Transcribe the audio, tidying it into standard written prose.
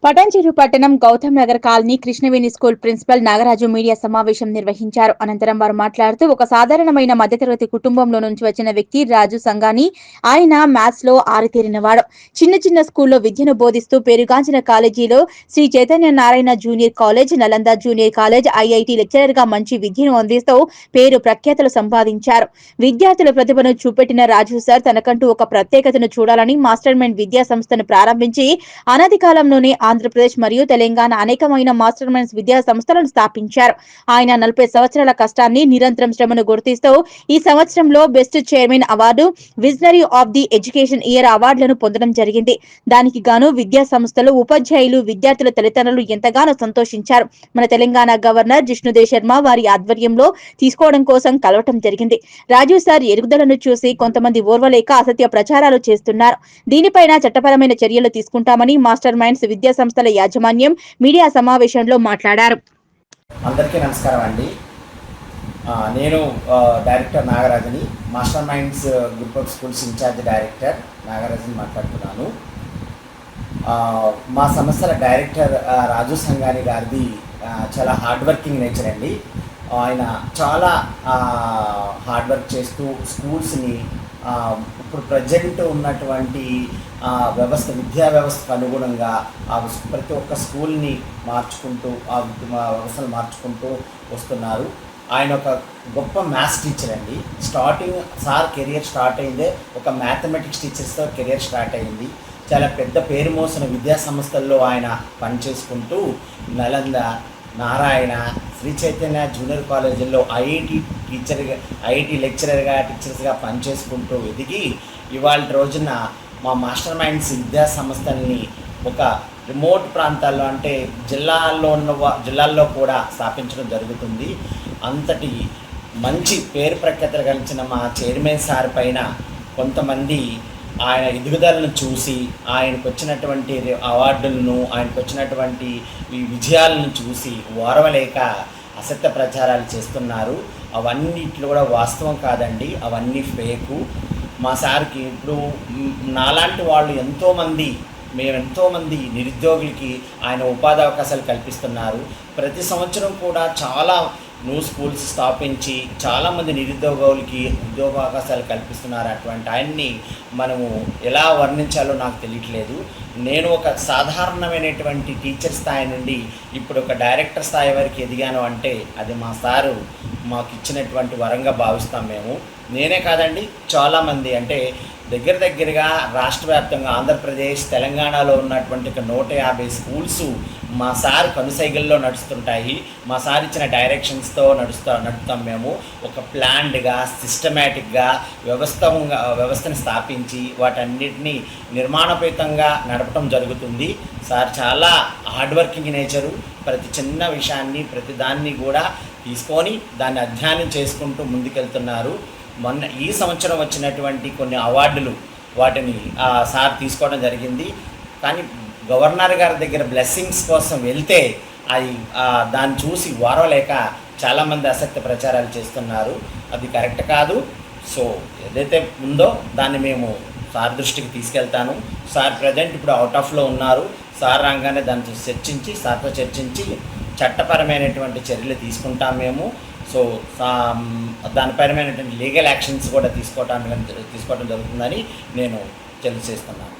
పటాన్చెరు పట్టణం Gautam Nagar colony Krishnaveni school principal Nagaraju media సమావేశం నిర్వహించారు. అనంతరం వారు మాట్లాడుతూ ఒక సాధారణమైన మధ్యతరగతి కుటుంబంలో నుంచి వచ్చిన వ్యక్తి రాజు సంగాని. ఆయన మ్యాథ్స్ లో ఆరితేరినవాడు. చిన్న స్కూల్లో విద్యను బోధిస్తూ పేరుగాంచిన కాలేజీలో Sri Chaitanya Narayana junior college, Nalanda junior college, IIT lecturer గా మంచి విద్యను అందిస్తూ పేరు ప్రఖ్యాతలు సంపాదించారు. విద్యార్థుల ప్రతిభను చూపెట్టిన రాజు సార్ తనకంటూ ఒక ప్రత్యేకతను చూడాలని మాస్టర్ మైండ్ విద్యా సంస్థను ప్రారంభించి అనతి కాలంలోనే ఆంధ్రప్రదేశ్ మరియు తెలంగాణ అనేకమైన మాస్టర్ మైండ్స్ విద్యా సంస్థలను స్థాపించారు. ఆయన 40 సంవత్సరాల కష్టాన్ని, నిరంతరం శ్రమను గుర్తిస్తూ ఈ సంవత్సరంలో best chairman award, visionary of the education year అవార్డులను పొందడం జరిగింది. దానికి గాను విద్యా సంస్థలు, ఉపాధ్యాయులు, విద్యార్థుల తల్లిదండ్రులు ఎంతగానో సంతోషించారు. మన తెలంగాణ గవర్నర్ జిష్ణుదేవ్ శర్మ వారి ఆధ్వర్యంలో తీసుకోవడం కోసం కలవటం జరిగింది. రాజు సార్ ఎదుగుదలను చూసి కొంతమంది ఓర్వలేక అసత్య ప్రచారాలు చేస్తున్నారు. దీనిపైన చట్టపరమైన చర్యలు తీసుకుంటామని మాస్టర్ మైండ్స్ విద్యా సంస్థల యాజమాన్యం మీడియా సమావేశంలో మాట్లాడారు. అందరికీ నమస్కారం అండి. నేను డైరెక్టర్ నాగరాజుని, master minds group of schools incharge director నాగరాజుని మాట్లాడుతున్నాను. మా సంస్థల డైరెక్టర్ రాజు సంగాని గారిది చాలా హార్డ్ వర్కింగ్ నేచర్ అండి. ఆయన చాలా హార్డ్ వర్క్ చేస్తూ స్కూల్స్ని ఇప్పుడు ప్రజెంట్ ఉన్నటువంటి విద్యా వ్యవస్థకు అనుగుణంగా ప్రతి ఒక్క స్కూల్ని మార్చుకుంటూ వ్యవస్థను మార్చుకుంటూ వస్తున్నారు. ఆయన ఒక గొప్ప మ్యాథ్స్ టీచర్ అండి. సార్ కెరియర్ స్టార్ట్ అయిందే ఒక మ్యాథమెటిక్స్ టీచర్స్తో కెరియర్ స్టార్ట్ అయింది. చాలా పెద్ద పేరు మోసిన విద్యా సంస్థల్లో ఆయన పనిచేసుకుంటూ నలంద, నారాయణ, శ్రీ చైతన్య జూనియర్ కాలేజీల్లో ఐఐటి టీచర్స్గా పనిచేసుకుంటూ ఎదిగి ఇవాళ రోజున మా మాస్టర్ మైండ్స్ విద్యా సంస్థల్ని ఒక రిమోట్ ప్రాంతాల్లో, అంటే జిల్లాల్లో కూడా స్థాపించడం జరుగుతుంది. అంతటి మంచి పేరు ప్రఖ్యాతలు కలిగిన మా చైర్మన్ సార్ పైన కొంతమంది ఆయన ఎదుగుదలను చూసి, ఆయనకు వచ్చినటువంటి అవార్డులను, ఆయనకు వచ్చినటువంటి ఈ విజయాలను చూసి ఓర్వలేక అసత్య ప్రచారాలు చేస్తున్నారు. అవన్నిట్లో కూడా వాస్తవం కాదండి, అవన్నీ ఫేకు. మా సార్కి ఇప్పుడు నాలాంటి వాళ్ళు ఎంతోమంది నిరుద్యోగులకి ఆయన ఉపాధి అవకాశాలు కల్పిస్తున్నారు. ప్రతి సంవత్సరం కూడా చాలా స్కూల్స్ స్థాపించి చాలామంది నిరుద్యోగులకి ఉద్యోగ అవకాశాలు కల్పిస్తున్నారు. అటువంటి ఆయన్ని మనము ఎలా వర్ణించాలో నాకు తెలియట్లేదు. నేను ఒక సాధారణమైనటువంటి టీచర్ స్థాయి నుండి ఇప్పుడు ఒక డైరెక్టర్ స్థాయి వరకు ఎదిగాను అంటే అది మా సారు మాకు ఇచ్చినటువంటి వరంగా భావిస్తాం మేము. నేనే కాదండి, చాలామంది, అంటే దగ్గరగా రాష్ట్ర వ్యాప్తంగా ఆంధ్రప్రదేశ్, తెలంగాణలో ఉన్నటువంటి 150 స్కూల్స్ మా సార్ కనుసైగల్లో నడుస్తుంటాయి. మా సార్ ఇచ్చిన డైరెక్షన్స్తో నడుపుతాం మేము. ఒక ప్లాన్డ్గా, సిస్టమేటిక్గా వ్యవస్థను స్థాపించి వాటన్నిటినీ నిర్మాణోపేతంగా నడపడం జరుగుతుంది. సార్ చాలా హార్డ్ వర్కింగ్ నేచరు. ప్రతి చిన్న విషయాన్ని, ప్రతి దాన్ని కూడా తీసుకొని దాన్ని అధ్యయనం చేసుకుంటూ ముందుకెళ్తున్నారు. ఈ సంవత్సరం వచ్చినటువంటి కొన్ని అవార్డులు వాటిని సార్ తీసుకోవడం జరిగింది. కానీ గవర్నర్ గారి దగ్గర బ్లెస్సింగ్స్ కోసం వెళ్తే దాన్ని చూసి ఓర్వలేక చాలామంది అసత్య ప్రచారాలు చేస్తున్నారు. అది కరెక్ట్ కాదు. సో ఏదైతే ఉందో దాన్ని మేము సార్ దృష్టికి తీసుకెళ్తాను. సార్ ప్రజెంట్ ఇప్పుడు అవుట్ ఆఫ్లో ఉన్నారు. సార్ రాగానే సార్తో చర్చించి చట్టపరమైనటువంటి చర్యలు తీసుకుంటాం మేము. సో దానిపరమైనటువంటి లీగల్ యాక్షన్స్ కూడా తీసుకోవడం జరుగుతుందని నేను తెలియజేస్తున్నాను.